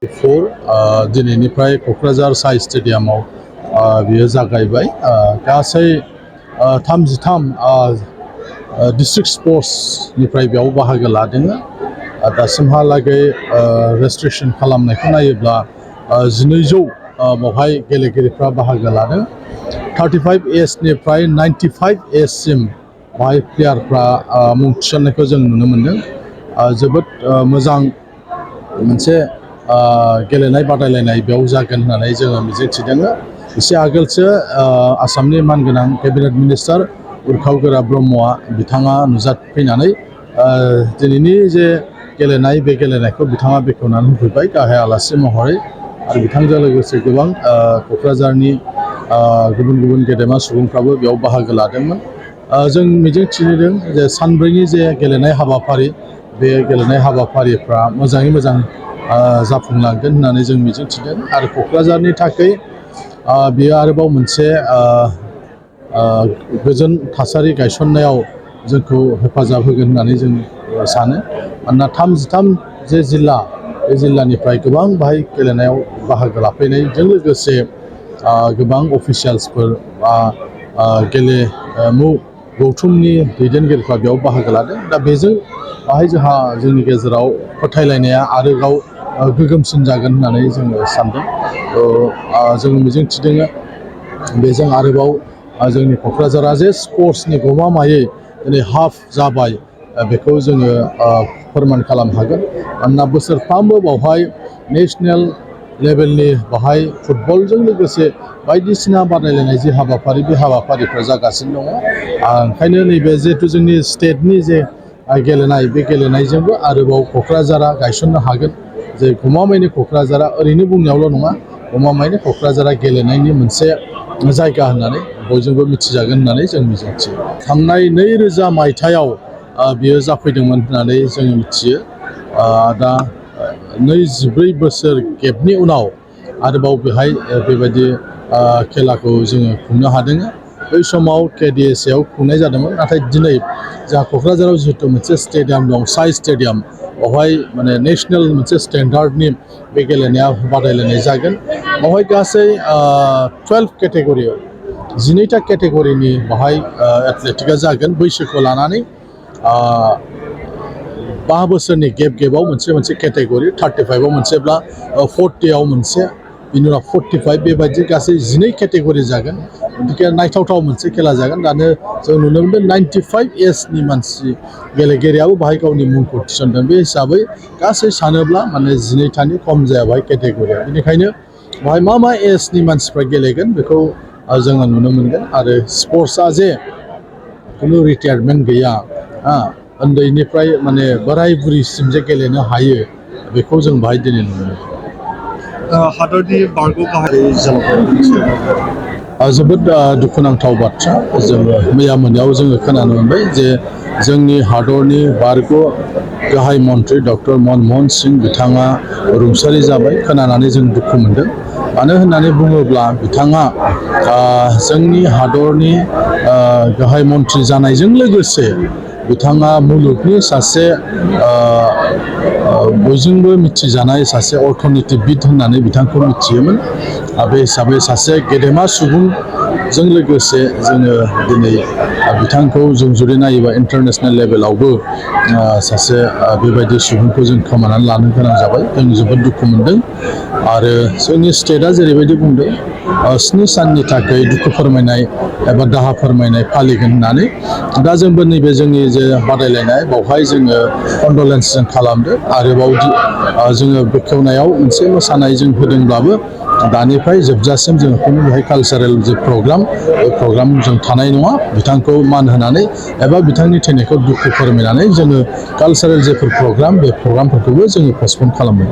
दिनैनिफ्राय क'क्राझार साइ स्टेडियामाव बियो जागायबाय गासै 33 डिस्ट्रिक्ट स्पर्ट्सनिफ्राय बेयाव बाहागो लादों दासिमहालागै रेजिस्ट्रेशन खालामनायखौ नायोब्ला 1200 बावहाय गेलेगिरिफ्रा बाहागो लादों 35 एजनिफ्राय 95 एजसिम बाहाय प्लेयारफ्रा मुं थिसननायखौ जों नुनो मोन्दों जोबोद मोजां मोनसे गेलेनाय बादायलायनाय बेयाव जागोन होननानै जोङो मिजिंथिदों एसे आगोलसो आसामनि मानगोनां केबिनेट मिनिस्टार उर्खाव ब्रह्मआ बिथाङा नुजाफैनानै दिनैनि जे गेलेनाय बे गेलेनायखौ बिथाङा बेखेवनानै होफैबाय गाहाय आलासि महरै आरो बिथांजों लोगोसे गोबां क'क्राझारनि गुबुन गुबुन गेदेमा सुबुंफ्राबो बेयाव बाहागो लादोंमोन जों मिजिंथिदों जे सानब्रैनि जे गेलेनाय हाबाफारि बे गेलेनाय हाबाफारिफ्रा मोजाङै मोजां जाफुंलांगोन होननानै जों मिजिंथिदों आरो क'क्राझारनि थाखाय बेयो आरोबाव मोनसे गोजोन थासारि गायसननायाव जोंखौ हेफाजाब होगोन होननानै जों सानो मानोना 33 जे जिल्ला बे जिल्लानिफ्राय गोबां बाहाय गेलेनायाव बाहागो लाफैनायजों लोगोसे गोबां अफिसियेल्सफोर बा गेलेमु गौथुमनि दैदेनगिरिफ्रा बेयाव बाहागो लादों दा बेजों बाहाय जोंनि गेजेराव फोथायलायनाया आरोबाव गोगोमसिन जागोन होननानै जोङो सानदों जों मिजिंथिदों बेजों आरोबाव जोंनि क'क्राझारा जे स्पर्ट्सनि गमामायै दिनै हाफ जाबाय बेखौ जोङो फोरमान खालामनो हागोन मानोना बोसोरफ्रामबो बावहाय नेशनेल लेभेलनि बाहाय फुटबलजों लोगोसे बायदिसिना बादायलायनाय जे हाबाफारि बे हाबाफारिफ्रा जागासिनो दङ ओंखायनो नैबे जिहेथु जोंनि स्टेटनि जे गेलेनाय बे गेलेनायजोंबो आरोबाव क'क्राझारा गायसननो हागोन जे गमामायैनो क'क्राझारा ओरैनो बुंनायावल' नङा गमामायैनो क'क्राझारा गेलेनायनि मोनसे जायगा होननानै बयजोंबो मिथिजागोन होननानै जों मिजिंथियो थांनाय 2000 मायथाइयाव बियो जाफैदोंमोन होननानै जों मिथियो दा 24 बोसोर गेपनि उनाव आरोबाव बेहाय बेबायदि खेलाखौ जोङो खुंनो हादों बै समाव KDSAयाव खुंनाय जादोंमोन नाथाय दिनै जोंहा क'क्राझाराव जिहेतु मोनसे स्टेडियाम दं साइ स्टेडियाम बेवहाय माने नेशनेल मोनसे स्टेन्डार्डनि बे गेलेनाया बादायलायनाय जागोन बेवहाय गासै 12 केटेगरियाव 12टा केटेगरिनि बाहाय एथलेटिक्सा जागोन बैसोखौ लानानै 5 बोसोरनि गेपाव मोनसे केटेगरि 35आव मोनसेब्ला 40आव मोनसे बिनि उनाव 45 बेबायदि गासै 12 केटेगरि जागोन गतिके नायथावथाव मोनसे खेला जागोन दानो जों नुनो मोनदों 95 एजनि मानसि गेलेगिरियाबो बाहाय गावनि मुंखौ थिसनदों बे हिसाबै गासै सानोब्ला माने 12टानि खम जाया बाहाय केटेगरिया बेनिखायनो बाहाय मा एजनि मानसिफ्रा गेलेगोन बेखौ जोङो नुनो मोनगोन आरो स्पर्ट्सआ जे खुनु रिटायारमेन्ट गैया उन्दैनिफ्राय माने बोराय बुरिसिम जे गेलेनो हायो बेखौ जों बाहाय दिनै नुनो मोनो हादरनि बारग' गाहाय जोबोद दुखुनांथाव बाथ्रा जोङो मैया मोनायाव जोङो खोनानो मोनबाय जे जोंनि हादरनि बारग' गाहाय मन्थ्रि डक्टर मनमोहन सिं बिथाङा रुंसारि जाबाय खोनानानै जों दुखु मोनदों मानो होननानै बुङोब्ला बिथाङा जोंनि हादरनि गाहाय मन्थ्रि जानायजों लोगोसे बिथाङा मुलुगनि सासे बयजोंबो मिथिजानाय सासे अर्थनितिबिद होननानै बिथांखौ मिथियोमोन बे हिसाबै सासे गेदेमा सुबुंजों लोगोसे जोङो दिनै बिथांखौ जों जुदि नायोबा इन्टारनेशनेल लेभेलावबो सासे बेबायदि सुबुंखौ जों खोमानानै लानो गोनां जाबाय जों जोबोद दुखु मोनदों आरो जोंनि स्टेटआ जेरैबायदि बुंदों 7 साननि थाखाय दुखु फोरमायनाय एबा दाहा फोरमायनाय फालिगोन होननानै दा जोंबो नैबे जोंनि जे बादायलायनाय बावहाय जोङो कन्डलेन्स जों खालामदों आरोबाव जोङो बेखेवनायाव मोनसे मोसानाय जों होदोंब्लाबो दानिफ्राय जोबजासिम जों खुनु बेहाय कालचारेल जे प्रग्राम बे प्रग्राम जों थानाय नङा बिथांखौ मान होनानै एबा बिथांनि थैनायखौ दुखु फोरमायनानै जोङो कालचारेल जेफोर प्रग्राम बे प्रग्रामफोरखौबो जोङो पस्टपन खालामो